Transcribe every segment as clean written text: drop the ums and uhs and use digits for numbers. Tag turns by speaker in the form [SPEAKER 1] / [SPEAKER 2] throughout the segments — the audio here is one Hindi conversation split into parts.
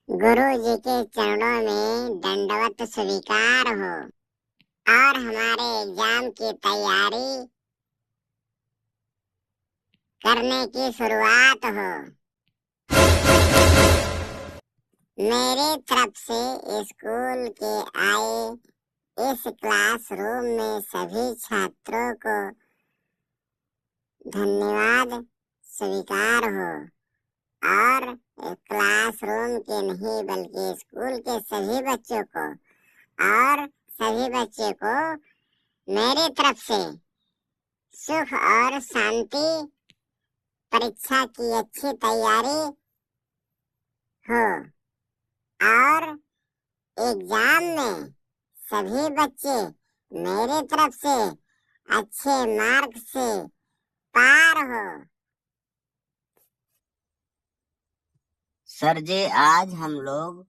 [SPEAKER 1] गुरु जी के चरणों में दंडवत स्वीकार हो और हमारे एग्जाम की तैयारी करने की शुरुआत हो। मेरी तरफ से स्कूल के आए इस क्लासरूम में सभी छात्रों को धन्यवाद स्वीकार हो और क्लासरूम के नहीं बल्कि स्कूल के सभी बच्चों को और सभी बच्चे को मेरी तरफ से सुख और शांति, परीक्षा की अच्छी तैयारी हो और एग्जाम में सभी बच्चे मेरी तरफ से अच्छे मार्क से पार हो।
[SPEAKER 2] सर जी, आज हम लोग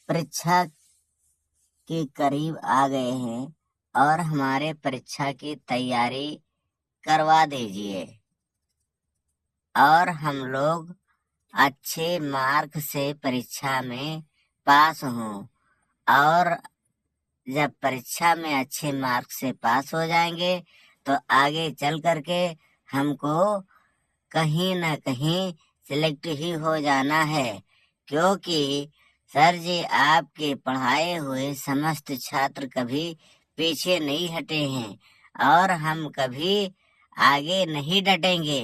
[SPEAKER 2] परीक्षा के करीब आ गए हैं और हमारे परीक्षा की तैयारी करवा दीजिए और हम लोग अच्छे मार्क से परीक्षा में पास हों। और जब परीक्षा में अच्छे मार्क से पास हो जाएंगे तो आगे चल करके हमको कहीं न कहीं सिलेक्ट ही हो जाना है, क्योंकि सर जी आपके पढ़ाए हुए समस्त छात्र कभी पीछे नहीं हटे हैं और हम कभी आगे नहीं डटेंगे,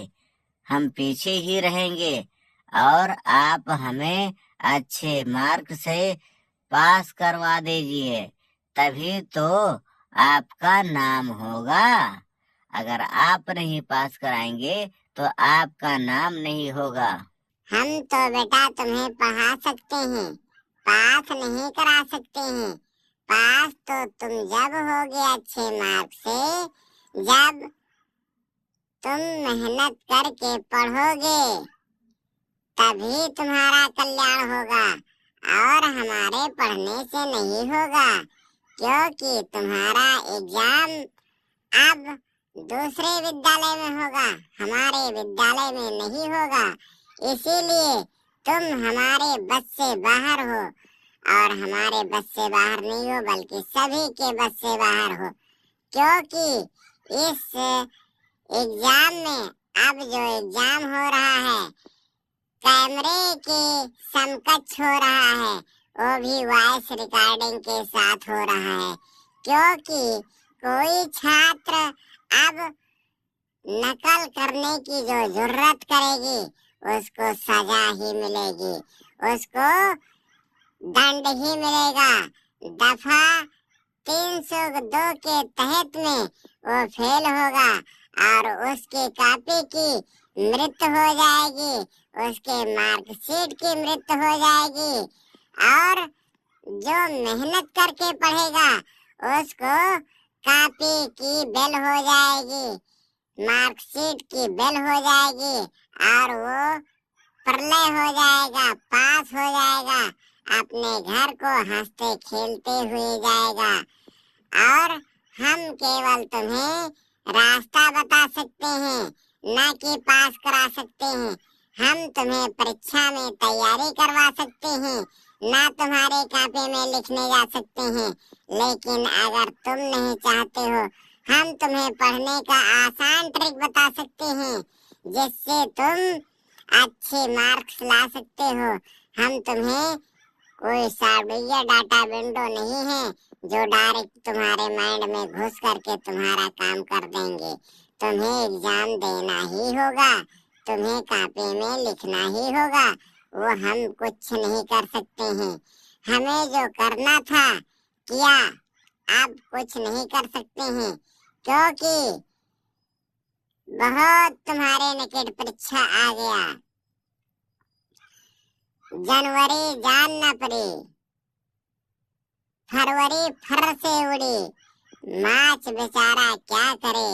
[SPEAKER 2] हम पीछे ही रहेंगे और आप हमें अच्छे मार्क से पास करवा दीजिए, तभी तो आपका नाम होगा। अगर आप नहीं पास कराएंगे तो आपका नाम नहीं होगा।
[SPEAKER 1] हम तो बेटा तुम्हें पढ़ा सकते हैं, पास नहीं करा सकते हैं। पास तो तुम जब होगे अच्छे मार्क से, जब तुम मेहनत करके पढ़ोगे, तभी तुम्हारा कल्याण होगा और हमारे पढ़ने से नहीं होगा, क्योंकि तुम्हारा एग्जाम अब दूसरे विद्यालय में होगा, हमारे विद्यालय में नहीं होगा। इसीलिए तुम हमारे बस से बाहर हो और हमारे बस से बाहर नहीं हो बल्कि सभी के बस से बाहर हो, क्योंकि इस एग्जाम में अब जो एग्जाम हो रहा है कैमरे के समकक्ष हो रहा है, वो भी वॉइस रिकॉर्डिंग के साथ हो रहा है, क्योंकि कोई छात्र अब नकल करने की जो जरूरत करेगी उसको सजा ही मिलेगी, उसको दंड ही मिलेगा। दफा 302 के तहत में वो फेल होगा और उसकी कॉपी की मृत्यु हो जाएगी, उसके मार्कशीट की मृत्यु हो जाएगी और जो मेहनत करके पढ़ेगा उसको कॉपी की बेल हो जाएगी, मार्कशीट की बेल हो जाएगी और वो प्रलय हो जाएगा, पास हो जाएगा, अपने घर को हंसते खेलते हुए जाएगा। और हम केवल तुम्हें रास्ता बता सकते हैं, न कि पास करा सकते हैं। हम तुम्हें परीक्षा में तैयारी करवा सकते हैं, ना तुम्हारे कॉपी में लिखने जा सकते हैं, लेकिन अगर तुम नहीं चाहते हो, हम तुम्हें पढ़ने का आसान ट्रिक बता सकते हैं जिससे तुम अच्छे मार्क्स ला सकते हो। हम तुम्हें कोई सॉफ्टवेयर डाटा विंडो नहीं है जो डायरेक्ट तुम्हारे माइंड में घुस करके तुम्हारा काम कर देंगे। तुम्हें एग्जाम देना ही होगा, तुम्हें कॉपी में लिखना ही होगा, वो हम कुछ नहीं कर सकते हैं। हमें जो करना था किया, अब कुछ नहीं कर सकते हैं, क्योंकि बहुत तुम्हारे निकट परीक्षा आ गया। जनवरी जान न पड़ी, फरवरी फर से उड़ी, मार्च बेचारा क्या करे,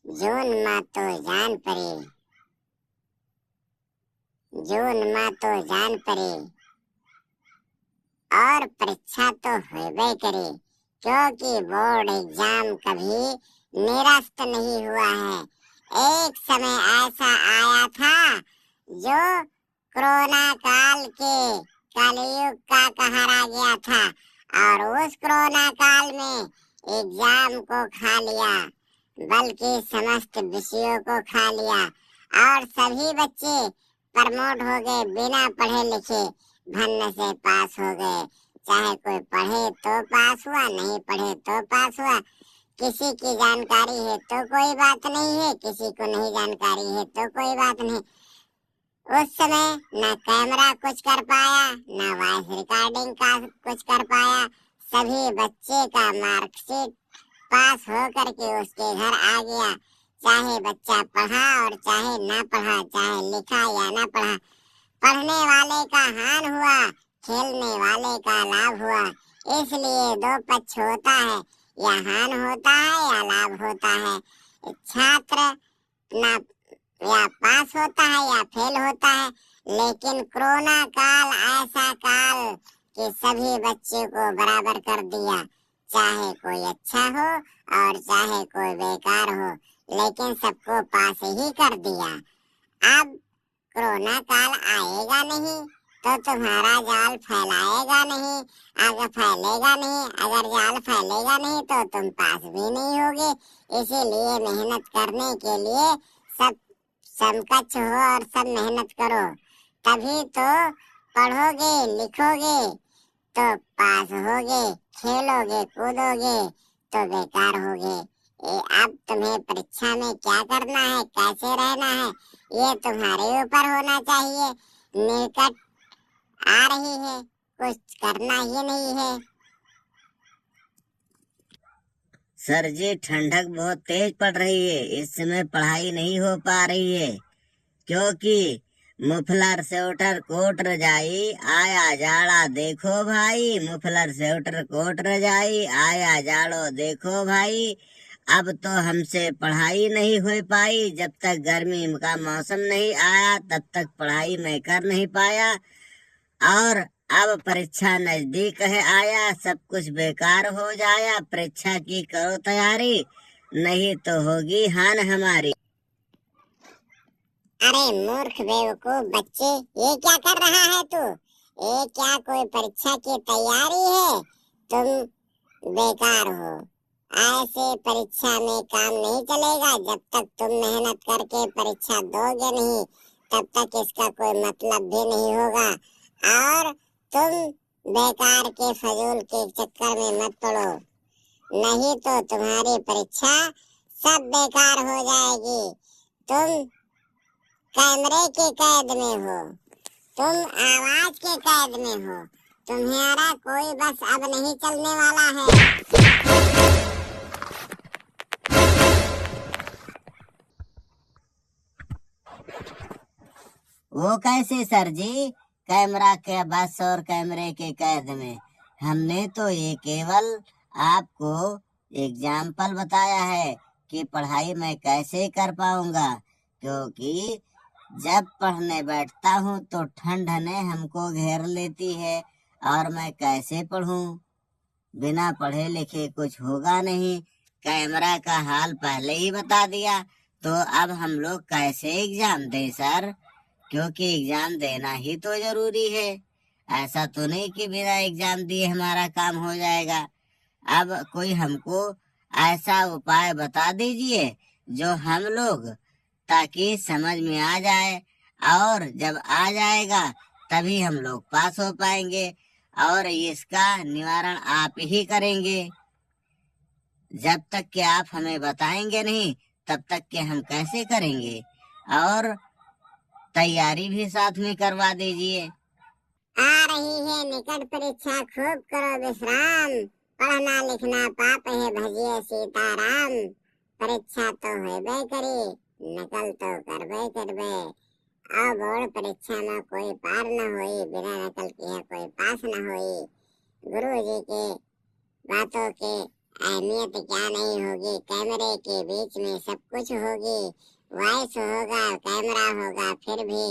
[SPEAKER 1] जून माह तो जान पड़ी, जून माह तो जान पड़ी और परीक्षा तो होबे करे, क्योंकि बोर्ड एग्जाम कभी निरस्त नहीं हुआ है। एक समय ऐसा आया था जो कोरोना काल के कलयुग का कहर आ गया था और उस कोरोना काल में एग्जाम को खा लिया, बल्कि समस्त विषयों को खा लिया और सभी बच्चे प्रमोट हो गए, बिना पढ़े लिखे भन्न से पास हो गए। चाहे कोई पढ़े तो पास हुआ, नहीं पढ़े तो पास हुआ। किसी की जानकारी है तो कोई बात नहीं है, किसी को नहीं जानकारी है तो कोई बात नहीं। उस समय न कैमरा कुछ कर पाया, न वॉइस रिकॉर्डिंग का कुछ कर पाया। सभी बच्चे का मार्कशीट पास हो करके उसके घर आ गया, चाहे बच्चा पढ़ा और चाहे ना पढ़ा, चाहे लिखा या ना पढ़ा। पढ़ने वाले का हान हुआ, खेलने वाले का लाभ हुआ। इसलिए दो पक्ष होता है, या हान होता है या लाभ होता है। छात्र ना या पास होता है या फेल होता है। लेकिन कोरोना काल ऐसा काल कि सभी बच्चे को बराबर कर दिया, चाहे कोई अच्छा हो और चाहे कोई बेकार हो, लेकिन सबको पास ही कर दिया। अब कोरोना काल आएगा नहीं तो तुम्हारा जाल फैलाएगा नहीं, अगर फैलेगा नहीं, अगर जाल फैलेगा नहीं तो तुम पास भी नहीं होगे। इसीलिए मेहनत करने के लिए सब समकक्ष हो और सब मेहनत करो, तभी तो पढ़ोगे लिखोगे तो पास होगे, खेलोगे कूदोगे तो बेकार होगे। अब तुम्हें परीक्षा में क्या करना है, कैसे रहना है, ये तुम्हारे ऊपर होना चाहिए। निकट आ रही है, कुछ करना ही नहीं है।
[SPEAKER 2] सर जी, ठंडक बहुत तेज पड़ रही है, इस समय पढ़ाई नहीं हो पा रही है, क्योंकि मुफलर स्वेटर कोट रजाई आया जाड़ा देखो भाई। मुफलर स्वेटर कोट रजाई आया जाड़ो देखो भाई। अब तो हमसे पढ़ाई नहीं हो पाई, जब तक गर्मी का मौसम नहीं आया तब तक पढ़ाई मैं कर नहीं पाया, और अब परीक्षा नजदीक है आया, सब कुछ बेकार हो जाया। परीक्षा की करो तैयारी, नहीं तो होगी हान हमारी।
[SPEAKER 1] अरे मूर्ख बेवकूफ बच्चे, ये क्या कर रहा है तू? ये क्या कोई परीक्षा की तैयारी है? तुम बेकार हो। ऐसे परीक्षा में काम नहीं चलेगा। जब तक तुम मेहनत करके परीक्षा दोगे नहीं, तब तक इसका कोई मतलब भी नहीं होगा। और तुम बेकार के फजूल के चक्कर में मत पड़ो, नहीं तो तुम्हारी परीक्षा सब बेकार हो जाएगी। तुम कैमरे के कैद में हो, तुम आवाज के कैद में हो, तुम्हारा कोई बस अब नहीं चलने वाला है।
[SPEAKER 2] वो कैसे सर जी, कैमरा के बस और कैमरे के कैद में? हमने तो ये केवल आपको एग्जाम्पल बताया है कि पढ़ाई मैं कैसे कर पाऊंगा, क्योंकि जब पढ़ने बैठता हूँ तो ठंड ने हमको घेर लेती है और मैं कैसे पढ़ूं? बिना पढ़े लिखे कुछ होगा नहीं। कैमरा का हाल पहले ही बता दिया, तो अब हम लोग कैसे एग्जाम दें सर? क्योंकि एग्जाम देना ही तो जरूरी है। ऐसा तो नहीं कि बिना एग्जाम दिए हमारा काम हो जाएगा। अब कोई हमको ऐसा उपाय बता दीजिए जो हम लोग, ताकि समझ में आ जाए, और जब आ जाएगा तभी हम लोग पास हो पाएंगे, और इसका निवारण आप ही करेंगे। जब तक कि आप हमें बताएंगे नहीं तब तक के हम कैसे करेंगे? और तैयारी भी साथ में करवा दीजिए।
[SPEAKER 1] आ रही है निकट परीक्षा, खूब करो विश्राम, पढ़ना लिखना पाप है भजिए सीताराम। परीक्षा तो होबे करी, नकल तो करबे करबे। अब बोर्ड परीक्षा में कोई पार न होई, बिना नकल किए कोई पास न होई। गुरुजी के बातों के अहमियत क्या नहीं होगी। कैमरे के बीच में सब कुछ होगी, वॉइस होगा, कैमरा होगा, फिर भी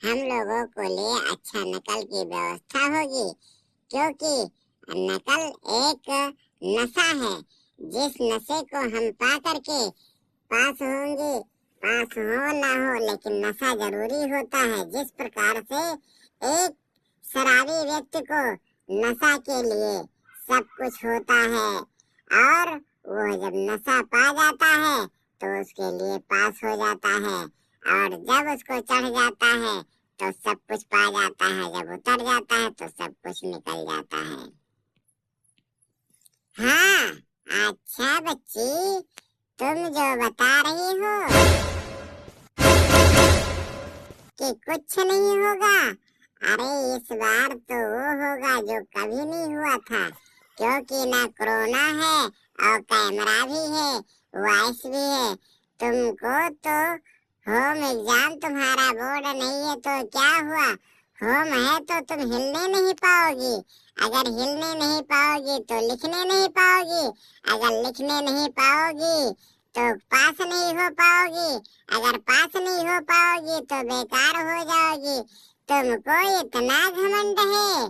[SPEAKER 1] हम लोगों को लिए अच्छा नकल की व्यवस्था होगी, क्योंकि नकल एक नशा है। जिस नशे को हम पा करके पास होंगे, पास हो ना हो लेकिन नशा जरूरी होता है। जिस प्रकार से एक शराबी व्यक्ति को नशा के लिए सब कुछ होता है, और वो जब नशा पा जाता है तो उसके लिए पास हो जाता है, और जब उसको चढ़ जाता है तो सब कुछ पा जाता है, जब उतर जाता है तो सब कुछ निकल जाता है। हाँ, अच्छा बच्ची, तुम जो बता रही हो कि कुछ नहीं होगा, अरे इस बार तो वो होगा जो कभी नहीं हुआ था, क्योंकि ना कोरोना है और कैमरा भी है, वॉइस भी है। तुमको तो होम एग्जाम, तुम्हारा बोर्ड नहीं है तो क्या हुआ, होम है तो तुम हिलने नहीं पाओगी, अगर हिलने नहीं पाओगी तो लिखने नहीं पाओगी, अगर लिखने नहीं पाओगी तो पास नहीं हो पाओगी, अगर पास नहीं हो पाओगी तो बेकार हो जाओगी। तुमको इतना घमंड है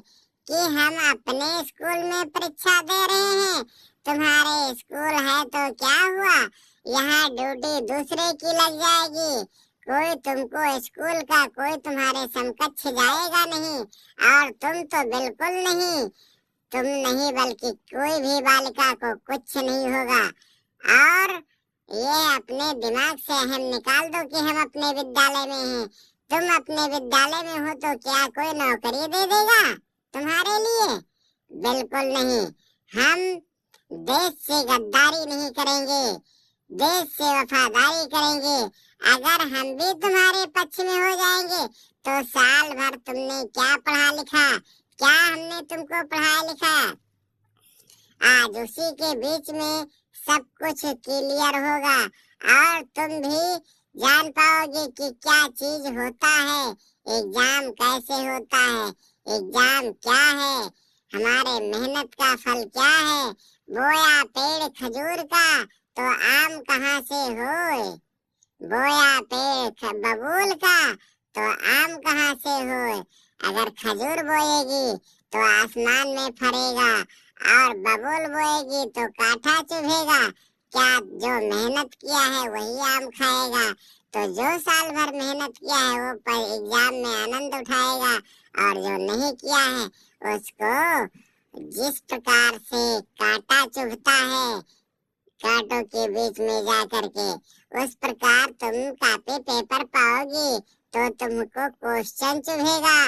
[SPEAKER 1] कि हम अपने स्कूल में परीक्षा दे रहे हैं, तुम्हारे स्कूल है तो क्या हुआ, यहाँ ड्यूटी दूसरे की लग जाएगी, कोई तुमको स्कूल का कोई तुम्हारे समकक्ष जाएगा नहीं, और तुम तो बिल्कुल नहीं, तुम नहीं बल्कि कोई भी बालिका को कुछ नहीं होगा। और ये अपने दिमाग से हम निकाल दो कि हम अपने विद्यालय में हैं। तुम अपने विद्यालय में हो तो क्या कोई नौकरी दे देगा तुम्हारे लिए? बिल्कुल नहीं। हम देश से गद्दारी नहीं करेंगे, देश से वफादारी करेंगे। अगर हम भी तुम्हारे पक्ष में हो जाएंगे तो साल भर तुमने क्या पढ़ा लिखा, क्या हमने तुमको पढ़ाया लिखा? आज उसी के बीच में सब कुछ क्लियर होगा और तुम भी जान पाओगे कि क्या चीज होता है, एग्जाम कैसे होता है, एग्जाम क्या है, हमारे मेहनत का फल क्या है। बोया पेड़ खजूर का तो आम कहाँ से होए, बोया पेड़ बबूल का तो आम कहाँ से होए। अगर खजूर बोएगी तो आसमान में फरेगा, और बबूल बोएगी तो कांटा चुभेगा। क्या जो मेहनत किया है वही आम खाएगा? तो जो साल भर मेहनत किया है वो पर एग्जाम में आनंद उठाएगा, और जो नहीं किया है उसको जिस प्रकार से कांटा चुभता है कांटों के बीच में जा करके, उस प्रकार तुम कॉपी पेपर पाओगी तो तुमको क्वेश्चन चुभेगा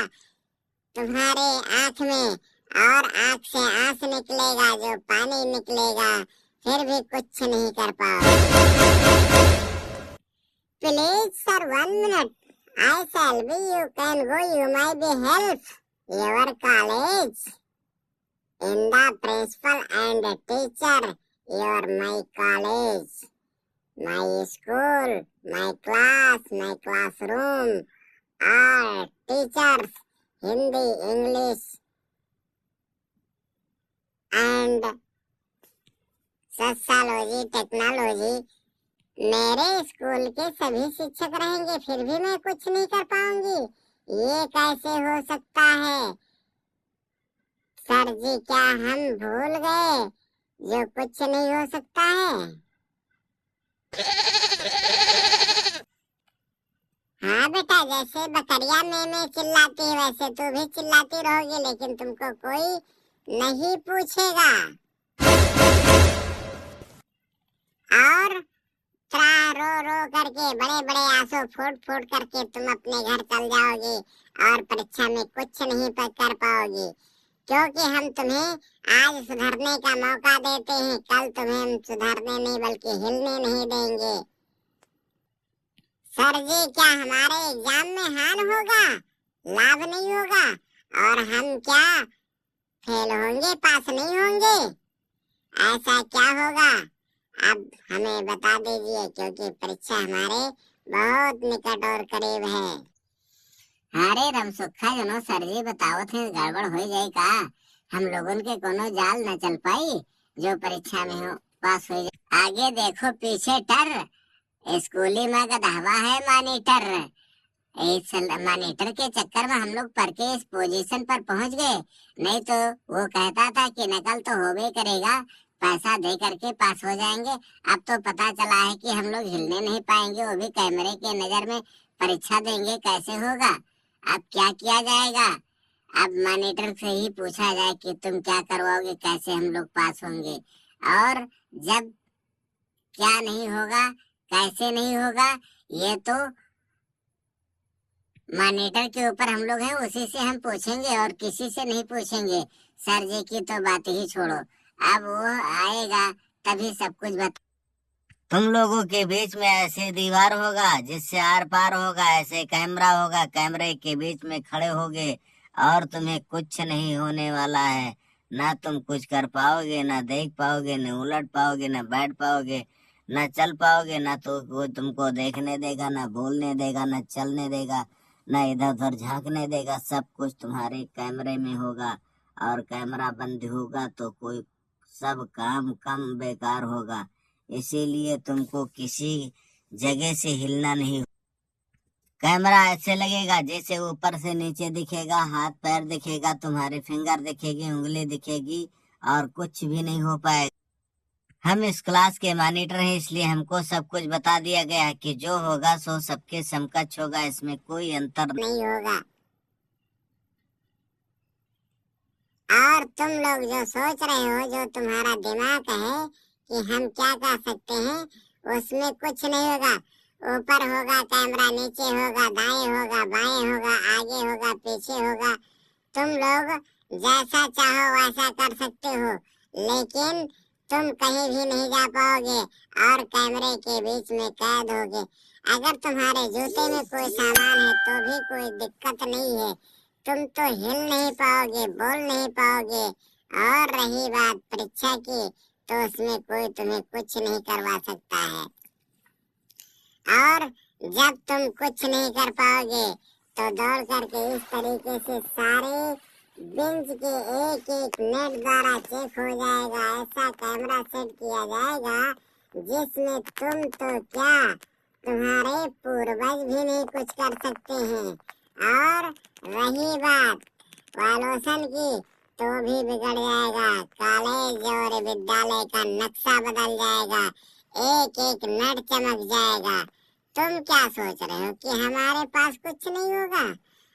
[SPEAKER 1] तुम्हारे आंख में, और आंख से आंस निकलेगा, जो पानी निकलेगा, फिर भी कुछ नहीं कर पाओगे। Please sir 1 minute, I shall be, you can go, you might be help your college in the principal and teacher, your my college, my school, my class, my classroom, all teachers, Hindi, English and sociology, technology, मेरे स्कूल के सभी शिक्षक रहेंगे, फिर भी मैं कुछ नहीं कर पाऊंगी। ये कैसे हो सकता है? सर जी, क्या हम भूल गए जो कुछ नहीं हो सकता है? हाँ बेटा, जैसे बकरिया में चिल्लाती है वैसे तू भी चिल्लाती रहोगी, लेकिन तुमको कोई नहीं पूछेगा। और रो रो करके, बड़े बड़े आंसू फूट फूट करके तुम अपने घर चल जाओगी और परीक्षा में कुछ नहीं कर पाओगी, क्योंकि हम तुम्हें आज सुधरने का मौका देते हैं, कल तुम्हें हम सुधरने नहीं बल्कि हिलने नहीं देंगे। सर जी, क्या हमारे एग्जाम में हार होगा, लाभ नहीं होगा, और हम क्या फेल होंगे, पास नहीं होंगे? ऐसा क्या होगा? अब हमें बता दीजिए, क्योंकि परीक्षा हमारे बहुत निकट और करीब है।
[SPEAKER 2] अरे रमसुखा जनो सर जी बताओ थे गड़बड़ हो जाए का, हम लोगों के कोनो जाल न चल पाई जो परीक्षा में हो पास हो जाए। आगे देखो पीछे टर, स्कूली में गधवा है मॉनिटर। इस मॉनिटर के चक्कर में हम लोग पढ़ के इस पोजीशन पर पहुंच गए, नहीं तो वो कहता था कि नकल तो होबे करेगा, पैसा दे करके पास हो जाएंगे। अब तो पता चला है कि हम लोग हिलने नहीं पाएंगे, वो भी कैमरे के नजर में परीक्षा देंगे, कैसे होगा? अब क्या किया जाएगा?
[SPEAKER 1] अब मॉनिटर से ही पूछा जाए कि तुम क्या करवाओगे, कैसे हम लोग पास होंगे, और जब क्या नहीं होगा, कैसे नहीं होगा, ये तो मॉनिटर के ऊपर हम लोग हैं, उसी से हम पूछेंगे और किसी से नहीं पूछेंगे। सर जी की तो बात ही छोड़ो, अब वो आएगा तभी सब कुछ बता।
[SPEAKER 2] तुम लोगों के बीच में ऐसे दीवार होगा जिससे आर पार होगा, ऐसे कैमरा होगा, कैमरे के बीच में खड़े होगे और तुम्हें कुछ नहीं होने वाला है। ना तुम कुछ कर पाओगे, ना देख पाओगे, न उलट पाओगे, न बैठ पाओगे, न चल पाओगे, ना तो कोई तुमको देखने देगा, ना बोलने देगा, ना चलने देगा, ना इधर उधर झांकने देगा। सब कुछ तुम्हारे कैमरे में होगा और कैमरा बंद होगा तो कोई सब काम कम बेकार होगा। इसीलिए तुमको किसी जगह से हिलना नहीं। कैमरा ऐसे लगेगा जैसे ऊपर से नीचे दिखेगा, हाथ पैर दिखेगा, तुम्हारे फिंगर दिखेगी, उंगली दिखेगी और कुछ भी नहीं हो पाएगा। हम इस क्लास के मॉनिटर हैं, इसलिए हमको सब कुछ बता दिया गया है कि जो होगा सो सबके समकक्ष होगा, इसमें कोई अंतर
[SPEAKER 1] नहीं होगा। और तुम लोग जो सोच रहे हो, जो तुम्हारा दिमाग है कि हम क्या कर सकते हैं, उसमें कुछ नहीं होगा। ऊपर होगा कैमरा, नीचे होगा, दाएं होगा, बाएं होगा, आगे होगा, पीछे होगा। तुम लोग जैसा चाहो वैसा कर सकते हो, लेकिन तुम कहीं भी नहीं जा पाओगे और कैमरे के बीच में कैद होगे। अगर तुम्हारे जूते में कोई सामान है तो भी कोई दिक्कत नहीं है, तुम तो हिल नहीं पाओगे, बोल नहीं पाओगे। और रही बात परीक्षा की, तो उसमें कोई तुम्हें कुछ नहीं करवा सकता है। और जब तुम कुछ नहीं कर पाओगे तो दौड़ करके इस तरीके से सारे बेंच के एक एक नेट द्वारा चेक हो जाएगा। ऐसा कैमरा सेट किया जाएगा जिसमें तुम तो क्या, तुम्हारे पूर्वज भी नहीं कुछ कर सकते हैं। और रही बात वालोसन की, तो भी बिगड़ जाएगा। कॉलेज और विद्यालय का नक्शा बदल जाएगा, एक एक नट चमक जाएगा। तुम क्या सोच रहे हो कि हमारे पास कुछ नहीं होगा?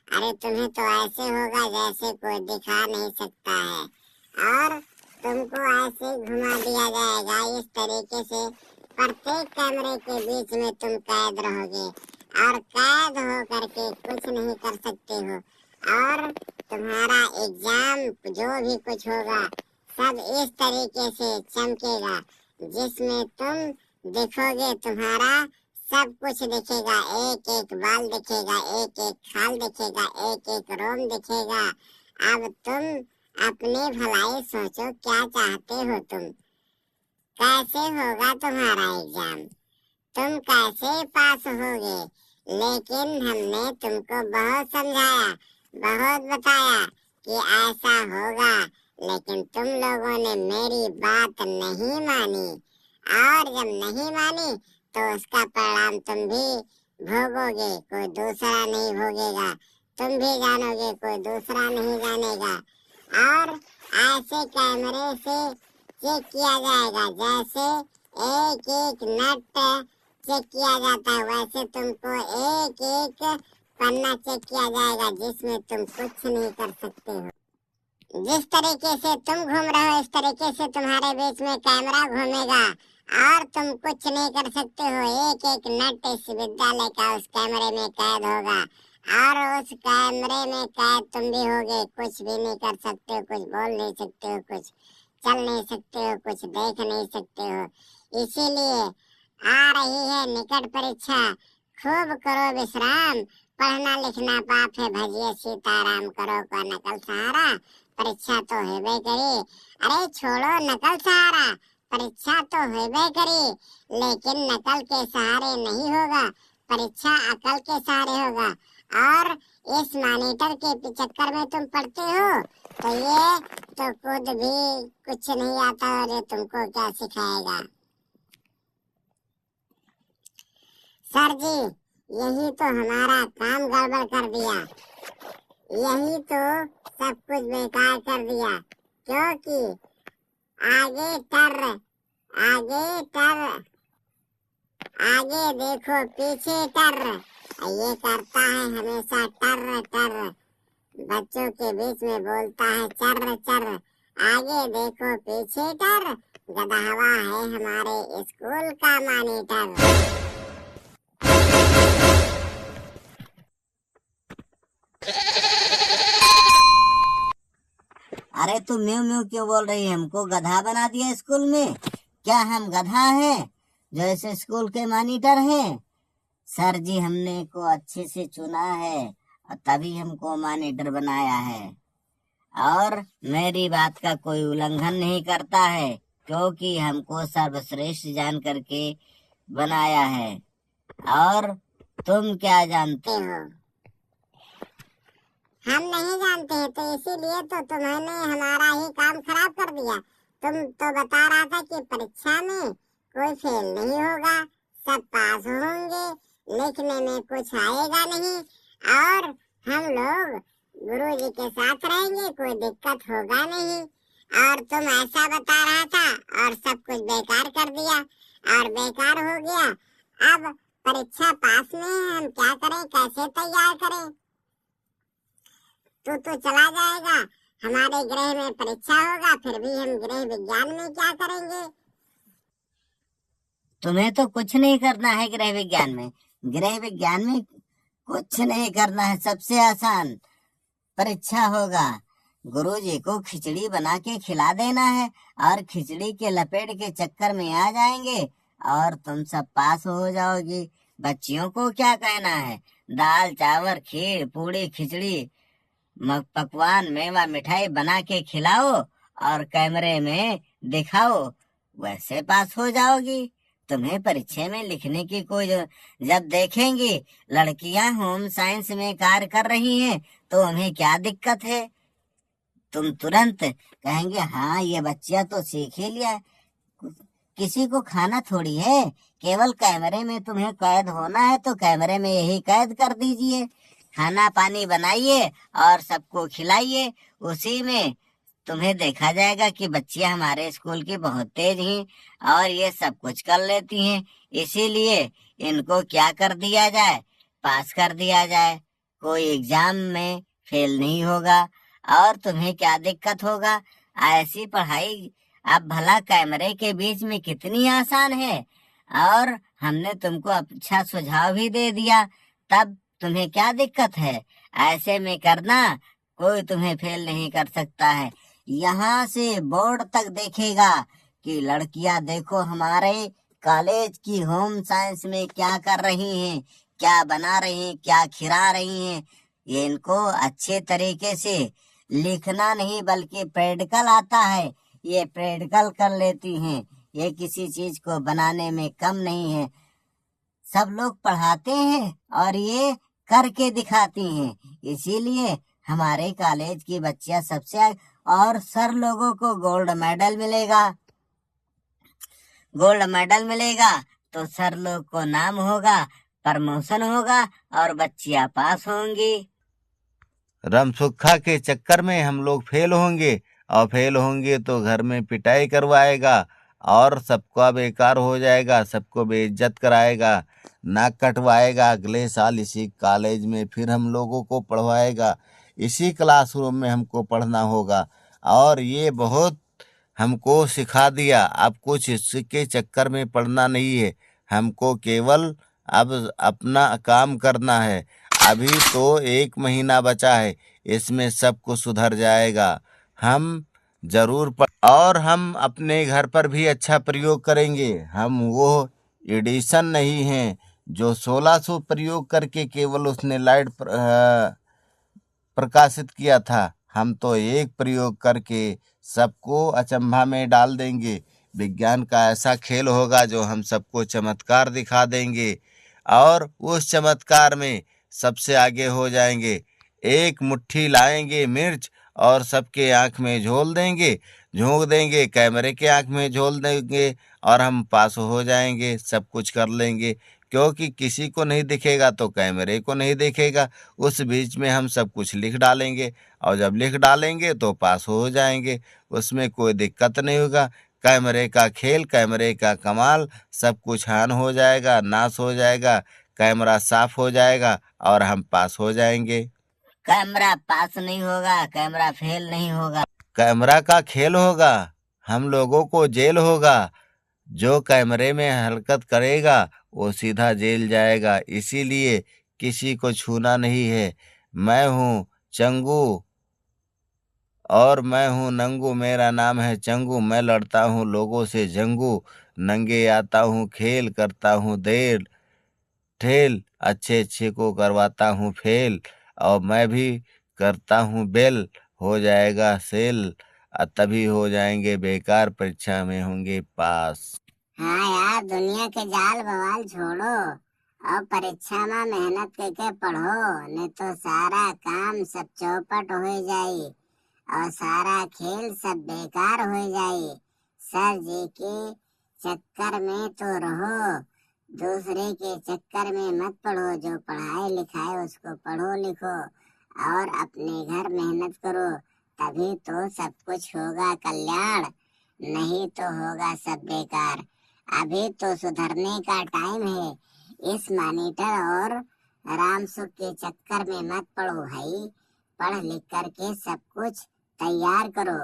[SPEAKER 1] अरे तुम्हें तो ऐसे होगा जैसे कोई दिखा नहीं सकता है, और तुमको ऐसे घुमा दिया जाएगा। इस तरीके से प्रत्येक कैमरे के बीच में तुम कैद रहोगे और कैद हो करके कुछ नहीं कर सकते हो। और तुम्हारा एग्जाम जो भी कुछ होगा सब इस तरीके से चमकेगा जिसमें तुम दिखोगे, तुम्हारा सब कुछ दिखेगा, एक एक बाल दिखेगा, एक एक खाल दिखेगा, एक एक रोम दिखेगा। अब तुम अपनी भलाई सोचो, क्या चाहते हो तुम? कैसे होगा तुम्हारा एग्जाम? तुम कैसे पास होगे? लेकिन हमने तुमको बहुत समझाया, बहुत बताया कि ऐसा होगा, लेकिन तुम लोगों ने मेरी बात नहीं मानी। और जब नहीं मानी तो उसका परिणाम तुम भी भोगोगे, कोई दूसरा नहीं भोगेगा। तुम भी जानोगे, कोई दूसरा नहीं जानेगा। और ऐसे कैमरे से चेक किया जाएगा, जैसे एक एक नट चेक किया जाता है, वैसे तुमको एक एक पन्ना चेक किया जाएगा जिसमें तुम कुछ नहीं कर सकते हो। जिस तरीके से तुम घूम रहे हो, इस तरीके से तुम्हारे बीच में कैमरा घूमेगा और तुम कुछ नहीं कर सकते हो। एक एक नट इस विद्यालय का उस कैमरे में कैद होगा और उस कैमरे में कैद तुम भी होगे। कुछ भी नहीं कर सकते हो, कुछ बोल नहीं सकते हो, कुछ चल नहीं सकते हो, कुछ देख नहीं सकते हो। इसीलिए आ रही है निकट परीक्षा, खूब करो विश्राम, पढ़ना लिखना पाप है, भजिए सीताराम, करो का नकल सहारा, परीक्षा तो हेबे करी। अरे छोड़ो नकल सहारा, परीक्षा तो हेबे करी, लेकिन नकल के सहारे नहीं होगा, परीक्षा अकल के सहारे होगा। और इस मॉनिटर के चक्कर में तुम पढ़ते हो तो ये तो खुद भी कुछ नहीं आता और ये तुमको क्या सिखाएगा? सर जी, यही तो हमारा काम गड़बड़ कर दिया, यही तो सब कुछ बेकार कर दिया, क्योंकि आगे टर, आगे टर, आगे देखो पीछे टर, ये करता है हमेशा टर टर। बच्चों के बीच में बोलता है चर चर, आगे देखो पीछे कर, गदहवा है हमारे स्कूल का मॉनिटर।
[SPEAKER 2] अरे तू म्यू म्यू क्यों बोल रही है? हमको गधा बना दिया स्कूल में? क्या हम गधा हैं जो इस स्कूल के मॉनिटर हैं? सर जी हमने को अच्छे से चुना है और तभी हमको मॉनिटर बनाया है, और मेरी बात का कोई उल्लंघन नहीं करता है, क्योंकि हमको सर्वश्रेष्ठ जान करके बनाया है। और तुम क्या जानते हो?
[SPEAKER 1] हम नहीं जानते हैं, तो इसीलिए तो तुम्होंने हमारा ही काम खराब कर दिया। तुम तो बता रहा था कि परीक्षा में कोई फेल नहीं होगा, सब पास होंगे, लिखने में कुछ आएगा नहीं, और हम लोग गुरुजी के साथ रहेंगे, कोई दिक्कत होगा नहीं। और तुम ऐसा बता रहा था और सब कुछ बेकार कर दिया, और बेकार हो गया। अब परीक्षा पास में हम क्या करें, कैसे तैयार करें? तो चला जाएगा, हमारे ग्रह में परीक्षा होगा, फिर भी हम गृह विज्ञान में क्या करेंगे?
[SPEAKER 2] तुम्हें तो कुछ नहीं करना है गृह विज्ञान में। गृह विज्ञान में कुछ नहीं करना है, सबसे आसान परीक्षा होगा। गुरुजी को खिचड़ी बना के खिला देना है, और खिचड़ी के लपेट के चक्कर में आ जाएंगे और तुम सब पास हो जाओगी। बच्चियों को क्या कहना है? दाल चावल खीर पूड़ी खिचड़ी पकवान मेवा मिठाई बना के खिलाओ और कैमरे में दिखाओ, वैसे पास हो जाओगी। तुम्हें परीक्षा में लिखने की कोई जब देखेंगी लड़कियां होम साइंस में कार्य कर रही हैं तो उन्हें क्या दिक्कत है? तुम तुरंत कहेंगे हाँ ये बच्चा तो सीख ही लिया। किसी को खाना थोड़ी है, केवल कैमरे में तुम्हें कैद होना है तो कैमरे में यही कैद कर दीजिए। खाना पानी बनाइए और सबको खिलाइए, उसी में तुम्हें देखा जाएगा कि बच्चियां हमारे स्कूल की बहुत तेज हैं और ये सब कुछ कर लेती हैं। इसीलिए इनको क्या कर दिया जाए, पास कर दिया जाए। कोई एग्जाम में फेल नहीं होगा और तुम्हें क्या दिक्कत होगा? ऐसी पढ़ाई अब भला कैमरे के बीच में कितनी आसान है, और हमने तुमको अच्छा सुझाव भी दे दिया, तब तुम्हें क्या दिक्कत है? ऐसे में करना, कोई तुम्हें फेल नहीं कर सकता है। यहाँ से बोर्ड तक देखेगा कि लड़कियां देखो हमारे कॉलेज की होम साइंस में क्या कर रही हैं, क्या बना रही हैं, क्या खिला रही हैं। ये इनको अच्छे तरीके से लिखना नहीं बल्कि प्रैक्टिकल आता है, ये प्रैक्टिकल कर लेती हैं। ये किसी चीज को बनाने में कम नहीं है। सब लोग पढ़ाते हैं और ये करके दिखाती हैं, इसीलिए हमारे कॉलेज की बच्चियां सबसे और सर लोगों को गोल्ड मेडल मिलेगा। गोल्ड मेडल मिलेगा तो सर लोग को नाम होगा, प्रमोशन होगा और बच्चियां पास होंगी।
[SPEAKER 3] रमसुखा के चक्कर में हम लोग फेल होंगे, और फेल होंगे तो घर में पिटाई करवाएगा और सबका बेकार हो जाएगा, सबको बेइज्जत कराएगा, नाक कटवाएगा। अगले साल इसी कॉलेज में फिर हम लोगों को पढ़वाएगा, इसी क्लासरूम में हमको पढ़ना होगा। और ये बहुत हमको सिखा दिया, अब कुछ इसके चक्कर में पढ़ना नहीं है, हमको केवल अब अपना काम करना है। अभी तो 1 महीना बचा है, इसमें सब कुछ सुधर जाएगा। हम जरूर और हम अपने घर पर भी अच्छा प्रयोग करेंगे। हम वो एडिशन नहीं हैं जो 1600 प्रयोग करके केवल उसने लाइट प्रकाशित किया था। हम तो एक प्रयोग करके सबको अचंभा में डाल देंगे। विज्ञान का ऐसा खेल होगा जो हम सबको चमत्कार दिखा देंगे, और उस चमत्कार में सबसे आगे हो जाएंगे। एक मुट्ठी लाएंगे मिर्च और सबके आंख में झोल देंगे, झोंक देंगे, कैमरे के आंख में झोल देंगे और हम पास हो जाएंगे, सब कुछ कर लेंगे। क्योंकि किसी को नहीं दिखेगा तो कैमरे को नहीं दिखेगा, उस बीच में हम सब कुछ लिख डालेंगे, और जब लिख डालेंगे तो पास हो जाएंगे, उसमें कोई दिक्कत नहीं होगा। कैमरे का खेल, कैमरे का कमाल, सब कुछ हान हो जाएगा, नाश हो जाएगा, कैमरा साफ हो जाएगा और हम पास हो जाएंगे।
[SPEAKER 2] कैमरा पास नहीं होगा, कैमरा फेल नहीं होगा।
[SPEAKER 3] कैमरा का खेल होगा, हम लोगों को जेल होगा। जो कैमरे में हरकत करेगा वो सीधा जेल जाएगा। इसीलिए किसी को छूना नहीं है। मैं हूँ चंगू और मैं हूँ नंगू, मेरा नाम है चंगू। मैं लड़ता हूँ लोगों से जंगू, नंगे आता हूँ खेल, करता हूँ देर ठेल, अच्छे अच्छे को करवाता हूँ फेल। और मैं भी करता हूँ बेल, हो जाएगा सेल, तभी हो जाएंगे बेकार, परीक्षा में होंगे पास।
[SPEAKER 1] हाँ यार, दुनिया के जाल बवाल छोड़ो और परीक्षा में मेहनत करके पढ़ो, नहीं तो सारा काम सब चौपट हो जाई और सारा खेल सब बेकार हो जाई। सर जी के चक्कर में तो रहो, दूसरे के चक्कर में मत पढ़ो। जो पढ़ाई लिखाई उसको पढ़ो लिखो और अपने घर मेहनत करो, तभी तो सब कुछ होगा कल्याण, नहीं तो होगा सब बेकार। अभी तो सुधरने का टाइम है। इस मॉनिटर और राम सुख के चक्कर में मत पड़ो भाई, पढ़ लिख करके सब कुछ तैयार करो,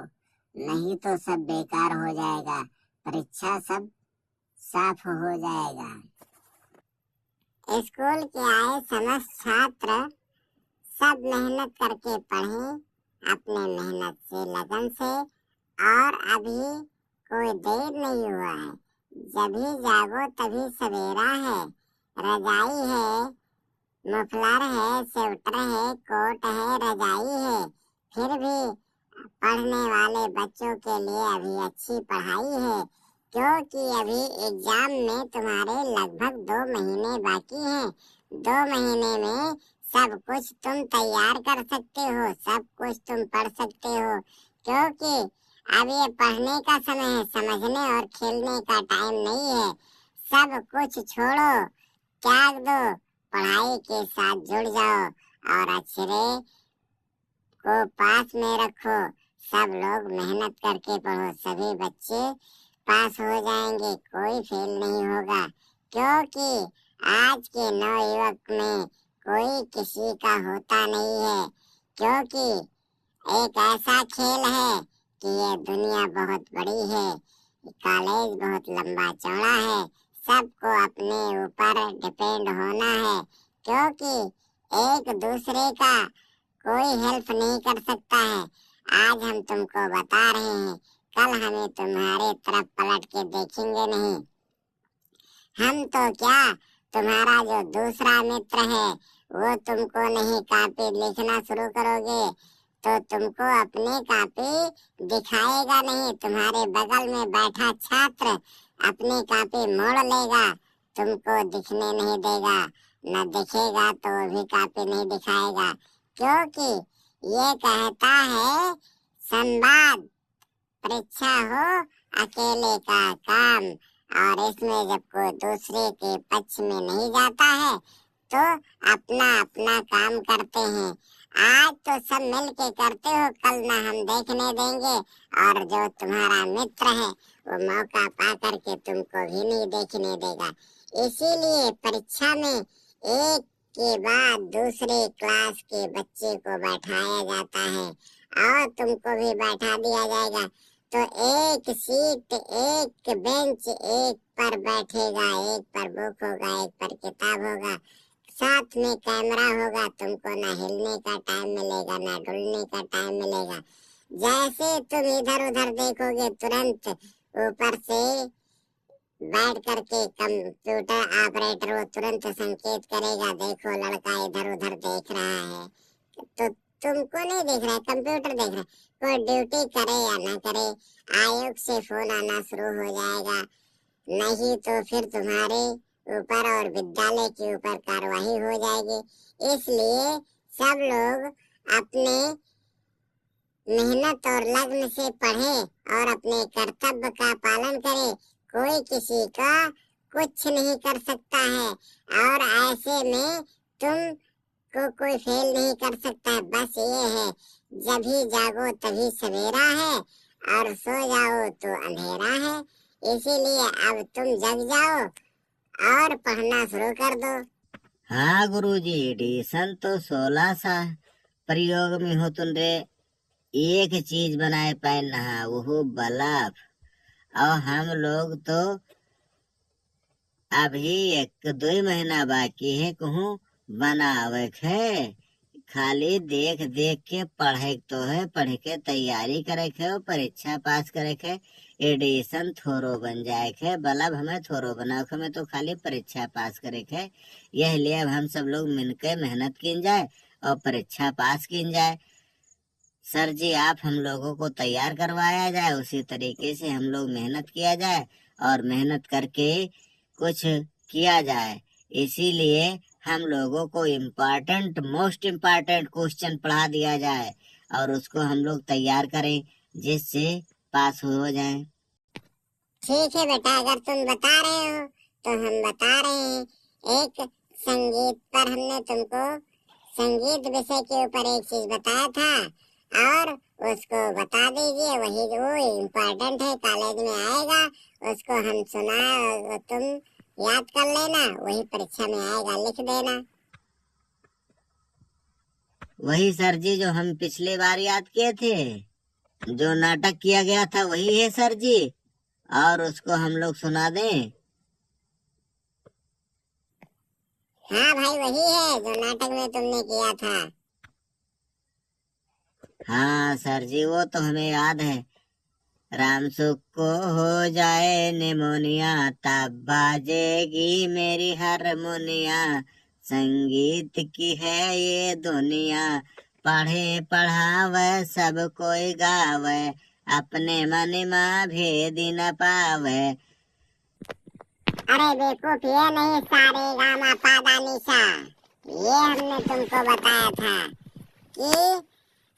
[SPEAKER 1] नहीं तो सब बेकार हो जाएगा, परीक्षा सब साफ हो जाएगा। स्कूल के आए समस्त छात्र सब मेहनत करके पढ़ें, अपने मेहनत से लगन से। और अभी कोई देर नहीं हुआ है, जभी जागो तभी सवेरा है। रजाई है, मफलर है, स्वेटर है, कोट है, रजाई है। फिर भी पढ़ने वाले बच्चों के लिए अभी अच्छी पढ़ाई है, क्योंकि अभी एग्जाम में तुम्हारे लगभग 2 महीने बाकी हैं। 2 महीने में सब कुछ तुम तैयार कर सकते हो, सब कुछ तुम पढ़ सकते हो, क्योंकि अब ये पढ़ने का समय है, समझने और खेलने का टाइम नहीं है। सब कुछ छोड़ो, त्याग दो, पढ़ाई के साथ जुड़ जाओ और अक्षरे को पास में रखो। सब लोग मेहनत करके पढ़ो, सभी बच्चे पास हो जाएंगे, कोई फेल नहीं होगा, क्योंकि आज के नवयुवक में कोई किसी का होता नहीं है, क्योंकि एक ऐसा खेल है कि ये दुनिया बहुत बड़ी है, कॉलेज बहुत लंबा चौड़ा है, सबको अपने ऊपर डिपेंड होना है, क्योंकि एक दूसरे का कोई हेल्प नहीं कर सकता है। आज हम तुमको बता रहे हैं, कल हमें तुम्हारे तरफ पलट के देखेंगे नहीं। हम तो क्या, तुम्हारा जो दूसरा मित्र है वो तुमको नहीं कॉपी लिखना शुरू करोगे तो तुमको अपनी कॉपी दिखाएगा नहीं, तुम्हारे बगल में बैठा छात्र अपनी कॉपी मोड़ लेगा, तुमको दिखने नहीं देगा, न दिखेगा तो वो भी कॉपी नहीं दिखाएगा, क्योंकि ये कहता है संवाद, परीक्षा हो अकेले का काम। और इसमें जब कोई दूसरे के पक्ष में नहीं जाता है तो अपना अपना काम करते हैं। आज तो सब मिल के करते हो, कल ना हम देखने देंगे, और जो तुम्हारा मित्र है वो मौका पा करके तुमको भी नहीं देखने देगा। इसीलिए परीक्षा में एक के बाद दूसरे क्लास के बच्चे को बैठाया जाता है और तुमको भी बैठा दिया जाएगा, तो एक सीट, एक बेंच, एक पर बैठेगा, एक पर बुक होगा, एक पर किताब होगा, साथ में कैमरा होगा, तुमको ना हिलने का टाइम मिलेगा ना डुलने का टाइम मिलेगा। जैसे तुम इधर उधर देखोगे तुरंत ऊपर से बैठ करके कंप्यूटर ऑपरेटर वो तुरंत संकेत करेगा, देखो लड़का इधर उधर देख रहा है, तो तुमको नहीं देख रहा है, कंप्यूटर देख रहा है। कोई ड्यूटी करे या ना करे, आयोग से फोन आना शुरू हो जाएगा, नहीं तो फिर तुम्हारे ऊपर और विद्यालय के ऊपर कार्रवाई हो जाएगी। इसलिए सब लोग अपने मेहनत और लगन से पढ़ें और अपने कर्तव्य का पालन करें। कोई किसी का कुछ नहीं कर सकता है और ऐसे में तुम को कोई फेल नहीं कर सकता है। बस ये है, जब ही जागो तभी सवेरा है और सो जाओ तो अंधेरा है। इसीलिए अब तुम जग जाओ और पढ़ना शुरू कर दो।
[SPEAKER 2] हाँ गुरुजी, एडिशन तो 16 सा, प्रयोग में हो तुन रे एक चीज बनाए पाए नहा वो बल्ब। और हम लोग तो अभी 1-2 महीना बाकी है कहूँ बनावे है। खाली देख देख के पढ़े तो है, पढ़ के तैयारी करे है, परीक्षा पास करे है, एडिशन थोरो बन जाए है। बल्ब हमें थोरो बनाओ में तो खाली परीक्षा पास करे है। यह लिए अब हम सब लोग मिलकर मेहनत की जाए और परीक्षा पास की जाए। सर जी आप हम लोगों को तैयार करवाया जाए, उसी तरीके से हम लोग मेहनत किया जाए और मेहनत करके कुछ किया जाए। इसीलिए हम लोगों को मोस्ट इम्पोर्टेंट क्वेश्चन पढ़ा दिया जाए और उसको हम लोग तैयार करें जिससे पास हो जाए।
[SPEAKER 1] ठीक है बेटा, अगर तुम बता रहे हो तो हम बता रहे हैं। एक संगीत पर हमने तुमको संगीत विषय के ऊपर एक चीज बताया था और उसको बता दीजिए। वही वो इम्पोर्टेंट है, कॉलेज में आएगा, उसको हम सुनाए और तुम याद कर लेना, वही परीक्षा में आएगा, लिख देना।
[SPEAKER 2] वही सर जी जो हम पिछले बार याद किए थे, जो नाटक किया गया था वही है सर जी, और उसको हम लोग सुना दें।
[SPEAKER 1] हाँ भाई वही है जो नाटक में तुमने किया था।
[SPEAKER 2] हाँ सर जी वो तो हमें याद है। राम सुख को हो जाए निमोनिया, तब बाजेगी मेरी हारमोनिया। संगीत की है ये दुनिया, पढ़े पढ़ावे सब कोई गावे, अपने मन में भेद न पावे।
[SPEAKER 1] अरे बेवकूफ, ये नहीं सारे गामा पादा निशा, ये हमने तुमको बताया था कि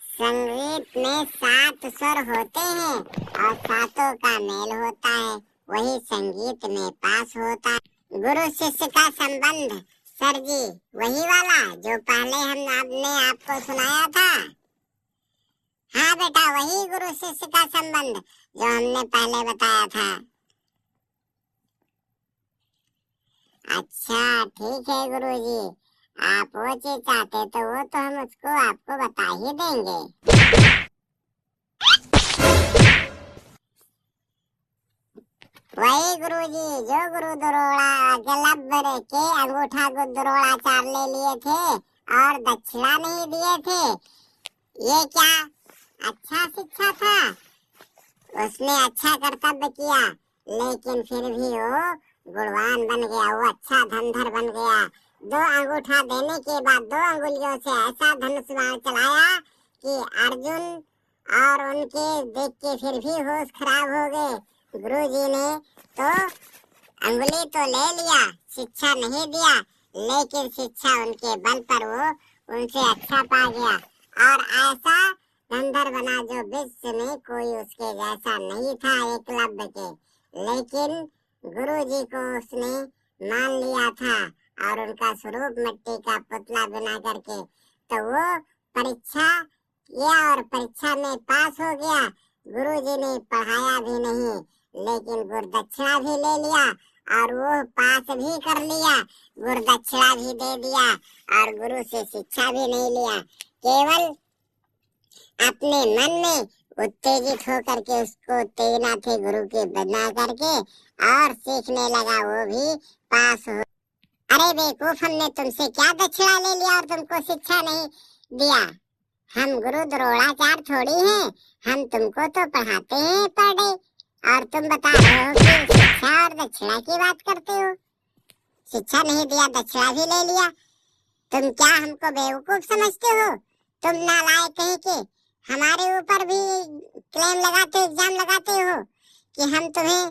[SPEAKER 1] संगीत में 7 स्वर होते हैं और 7 का मेल होता है, वही संगीत में पास होता है। गुरु शिष्य का संबंध सर जी वही वाला जो पहले आपने आपको सुनाया था। हाँ बेटा, वही गुरु शिष्य का संबंध जो हमने पहले बताया था। अच्छा ठीक है गुरुजी, आप वो चीज चाहते तो वो तो हम उसको आपको बता ही देंगे। वही गुरुजी जो गुरु दरोड़ा गलब्बर के अंगूठा को दरोड़ाचार ले लिए थे और दक्षिणा नहीं दिए थे। ये क्या अच्छा शिक्षा था? उसने अच्छा कर्तव्य किया, लेकिन फिर भी वो गुणवान बन गया, वो अच्छा धनधर बन गया। 2 अंगूठा देने के बाद 2 अंगुलियों से ऐसा धनुष बाण चलाया कि अर्जुन और उनके देख के फिर भी होश खराब हो गए। गुरुजी ने तो अंगुली तो ले लिया, शिक्षा नहीं दिया, लेकिन शिक्षा उनके बल पर वो उनसे अच्छा पा गया और ऐसा धनधर बना जो विश्व में कोई उसके जैसा नहीं था एकलव्य के। लेकिन गुरुजी को उसने मान लिया था और उनका स्वरूप मिट्टी का पुतला बना करके तो वो परीक्षा किया और परीक्षा में पास हो गया। गुरुजी ने पढ़ाया भी नहीं, लेकिन गुरुदक्षिणा भी ले लिया और वो पास भी कर लिया, गुरुदक्षिणा भी दे दिया और गुरु से शिक्षा भी नहीं लिया। केवल अपने मन में उत्तेजित होकर के उसको उत्तेजना थे गुरु के बना करके और सीखने लगा, वो भी पास हो। अरे बेवकूफ, हमने तुमसे क्या दक्षिणा ले लिया और तुमको शिक्षा नहीं दिया? हम गुरु द्रोणाचार्य थोड़ी हैं, हम तुमको तो पढ़ाते हैं पर डे, और तुम बता रहे हो कि शिक्षा और दक्षिणा की बात करते हो। शिक्षा नहीं दिया, दक्षिणा भी ले लिया। तुम क्या हमको बेवकूफ समझते हो? तुम नालायक कहीं के हमारे ऊपर भी क्लेम लगाते, इल्जाम लगाते हो कि हम तुम्हें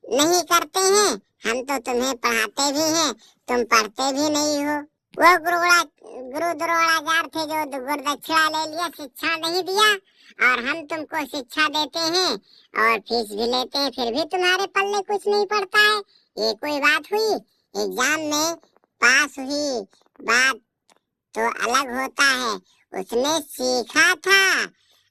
[SPEAKER 1] नहीं करते हैं। हम तो तुम्हें पढ़ाते भी हैं, तुम पढ़ते भी नहीं हो। वो गुरु द्रोणाचार्य थे जो गुरुदक्षिणा ले लिया, शिक्षा नहीं दिया, और हम तुमको शिक्षा देते हैं और फीस भी लेते हैं, फिर भी तुम्हारे पल्ले कुछ नहीं पड़ता है। ये कोई बात हुई? एग्जाम में पास हुई बात तो अलग होता है, उसने सीखा था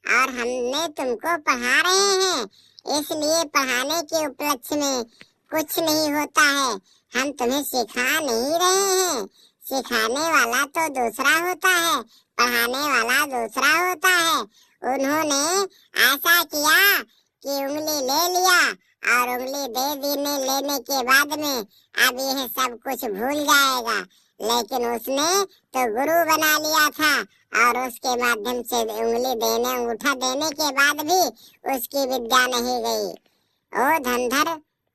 [SPEAKER 1] और हमने तुमको पढ़ा रहे हैं, इसलिए पढ़ाने के उपलक्ष्य में कुछ नहीं होता है। हम तुम्हें सिखा नहीं रहे हैं, सिखाने वाला तो दूसरा होता है, पढ़ाने वाला दूसरा होता है। उन्होंने ऐसा किया कि उंगली ले लिया और उंगली लेने के बाद में अब यह सब कुछ भूल जाएगा, लेकिन उसने तो गुरु बना लिया था और उसके माध्यम से अंगूठा देने के बाद भी उसकी विद्या नहीं गई। वो धंधर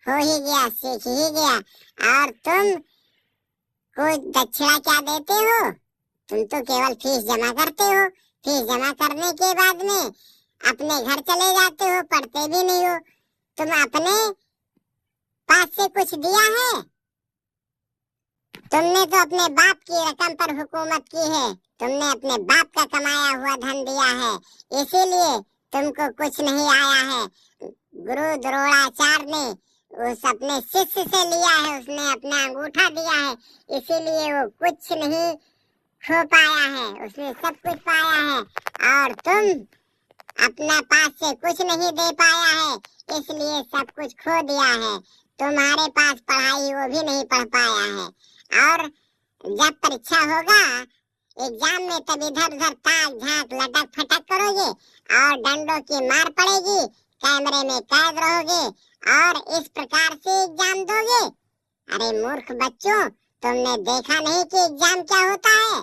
[SPEAKER 1] हो ही गया, सीख ही गया। और तुम कोई दक्षिणा क्या देते हो? तुम तो केवल फीस जमा करते हो। फीस जमा करने के बाद में अपने घर चले जाते हो, पढ़ते भी नहीं हो। तुम अपने पास से कुछ दिया है? तुमने तो अपने बाप की रकम पर हुकूमत की है। तुमने अपने बाप का कमाया हुआ धन दिया है, इसीलिए तुमको कुछ नहीं आया है। गुरु द्रोणाचार्य ने उस अपने शिष्य से लिया है, उसने अपना अंगूठा दिया है, इसीलिए वो कुछ नहीं खो पाया है, उसने सब कुछ पाया है। और तुम अपना पास से कुछ नहीं दे पाया है, इसलिए सब कुछ खो दिया है। तुम्हारे पास पढ़ाई वो भी नहीं पढ़ पाया है। और जब परीक्षा होगा एग्जाम में, तब इधर उधर ताक झांक लटक फटक करोगे और डंडों की मार पड़ेगी, कैमरे में कैद रहोगे और इस प्रकार से एग्जाम दोगे। अरे मूर्ख बच्चों, तुमने देखा नहीं कि एग्जाम क्या होता है?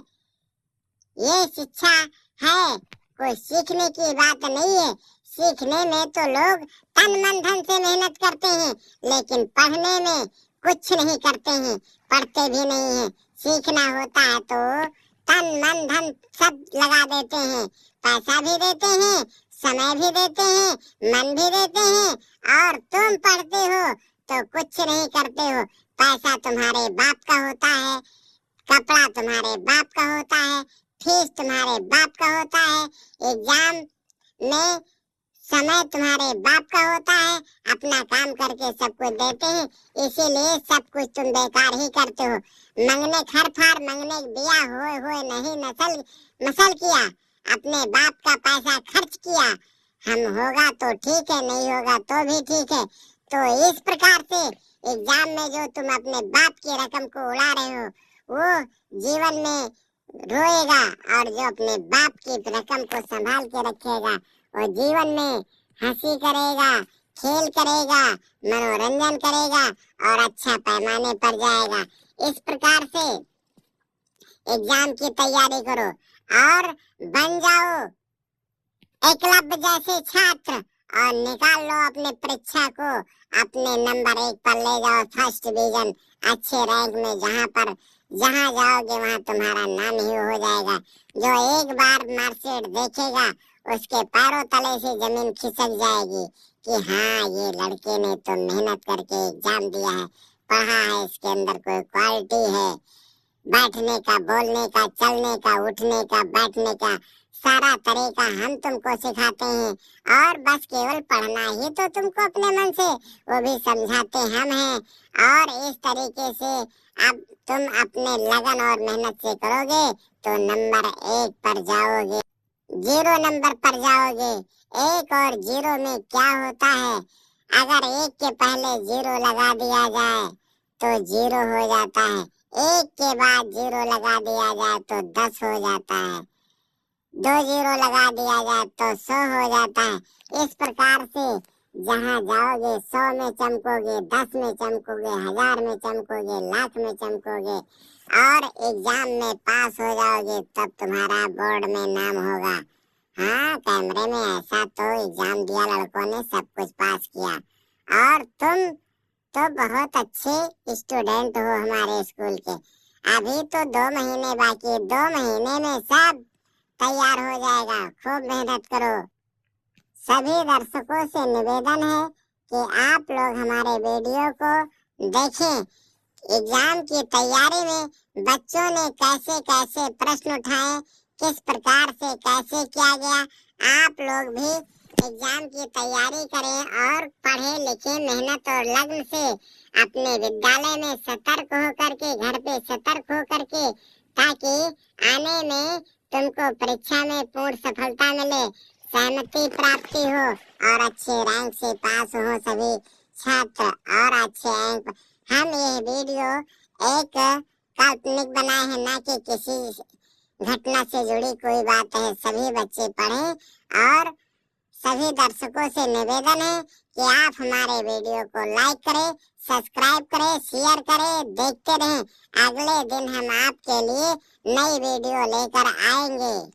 [SPEAKER 1] ये शिक्षा है, कोई सीखने की बात नहीं है। सीखने में तो लोग तन मन धन से मेहनत करते हैं, लेकिन पढ़ने में कुछ नहीं करते हैं, पढ़ते भी नहीं हैं। सीखना होता है तो तन मन धन सब लगा देते हैं, पैसा भी देते हैं, समय भी देते हैं, मन भी देते हैं। और तुम पढ़ते हो तो कुछ नहीं करते हो। पैसा तुम्हारे बाप का होता है, कपड़ा तुम्हारे बाप का होता है, फीस तुम्हारे बाप का होता है, एग्जाम में समय तुम्हारे बाप का होता है। अपना काम करके सब कुछ देते हैं, इसीलिए सब कुछ तुम बेकार ही करते हो। मंगने खर फार मंगने दिया होए नहीं मसल किया, अपने बाप का पैसा खर्च किया। हम होगा तो ठीक है, नहीं होगा तो भी ठीक है। तो इस प्रकार से एग्जाम में जो तुम अपने बाप की रकम को उड़ा रहे हो, वो जीवन में रोएगा, और जो अपने बाप की रकम को संभाल के रखेगा वो जीवन में हंसी करेगा, खेल करेगा, मनोरंजन करेगा और अच्छा पैमाने पर जाएगा। इस प्रकार से एग्जाम की तैयारी करो और बन जाओ एकलव्य जैसे छात्र और निकाल लो अपने परीक्षा को, अपने नंबर 1 पर ले जाओ, फर्स्ट डिवीजन, अच्छे रैंक में। जहाँ जाओगे वहाँ तुम्हारा नाम ही हो जाएगा। जो एक बार मार्कशीट देखेगा उसके पैरों तले से जमीन खिसक जाएगी कि हाँ, ये लड़के ने तो मेहनत करके एग्जाम दिया है, पढ़ा है, इसके अंदर कोई क्वालिटी है। बैठने का, बोलने का, चलने का, उठने का, बैठने का सारा तरीका हम तुमको सिखाते हैं, और बस केवल पढ़ना ही तो तुमको अपने मन से वो भी समझाते हम हैं। और इस तरीके से अब तुम अपने लगन और मेहनत से करोगे तो नंबर 1 पर जाओगे, 0 नंबर पर जाओगे। 1 और 0 में क्या होता है? अगर 1 के पहले 0 लगा दिया जाए तो 0 हो जाता है, 1 के बाद 0 लगा दिया जाए तो 10 हो जाता है, 2 0 लगा दिया जाए तो 100 हो जाता है। इस प्रकार से जहाँ जाओगे 100 में चमकोगे, 10 में चमकोगे, 1000 में चमकोगे, लाख में चमकोगे और एग्जाम में पास हो जाओगे, तब तुम्हारा बोर्ड में नाम होगा। हाँ, कैमरे में ऐसा तो एग्जाम दिया लड़कों ने, सब कुछ पास किया, और तुम तो बहुत अच्छे स्टूडेंट हो हमारे स्कूल के। अभी तो 2 महीने बाकी, 2 महीने में सब तैयार हो जाएगा। खूब मेहनत करो। सभी दर्शकों से निवेदन है कि आप लोग हमारे वीडियो को देखें। एग्जाम की तैयारी में बच्चों ने कैसे कैसे प्रश्न उठाए, किस प्रकार से कैसे किया गया, आप लोग भी एग्जाम की तैयारी करें और पढ़े लिखे मेहनत और लगन से अपने विद्यालय में सतर्क होकर के, घर पे सतर्क होकर के, ताकि आने में तुमको परीक्षा में पूर्ण सफलता मिले, सहमति प्राप्ति हो और अच्छे रैंक से पास हो सभी छात्र और अच्छे रैंक। हम ये वीडियो एक काल्पनिक बनाए हैं, ना कि किसी घटना से जुड़ी कोई बात है सभी बच्चे पढ़ें। और सभी दर्शकों से निवेदन है कि आप हमारे वीडियो को लाइक करें, सब्सक्राइब करें, शेयर करें, देखते रहें। अगले दिन हम आपके लिए नई वीडियो लेकर आएंगे।